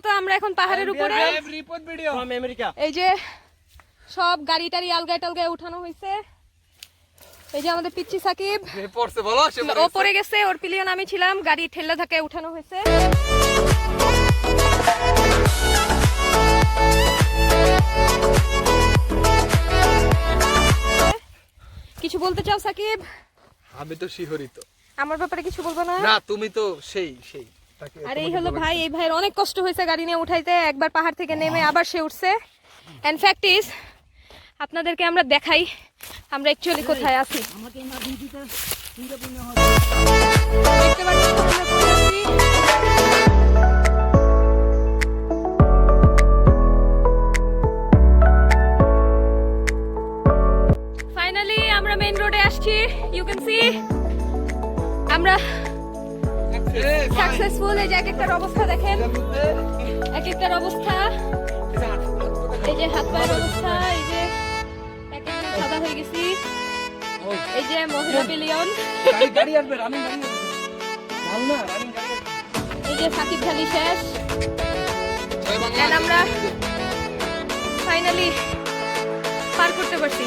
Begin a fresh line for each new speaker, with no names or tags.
মতো আমরা এখন পাহাড়ের উপরে। এই যে সব গাড়ি টাড়ি আলগায় টালগায় উঠানো হয়েছে। এই যে আমাদের পিচ্চি সাকিব ও পড়ে গেছে, ওর পিলিয়ন আমি ছিলাম, গাড়ি ঠেলা ধাক্কায় উঠানো হয়েছে। কিছু বলতে চাও সাকিব?
আমি তো শিহরিত।
আমার ব্যাপারে কিছু বলবো না?
না তুমি তো সেই
আর এই হলো ভাই, এই ভাইয়ের অনেক কষ্ট হয়েছে গাড়ি নিয়ে উঠাইতে, একবার পাহাড় থেকে নেমে আবার সে উঠছে। এন্ড ফ্যাক্ট ইজ আপনাদেরকে আমরা দেখাই আমরা অ্যাকচুয়ালি কোথায় আছি। দেখতে পাচ্ছেন আমরা কোথায় আছি। ফাইনালি আমরা মেইন রোডে আসছি। ইউ ক্যান সি আমরা সাকসেসফুল। এই যে এক একটার অবস্থা দেখেন, এক একটার অবস্থা, এই যে হাত পায়ের অবস্থা, এই যে এক একজন সাদা হয়ে গেছি। এই যে মহিলা পিলিয়ন, এই যে সাকিব খালি শেষ। আমরা ফাইনালি পার করতে পারছি।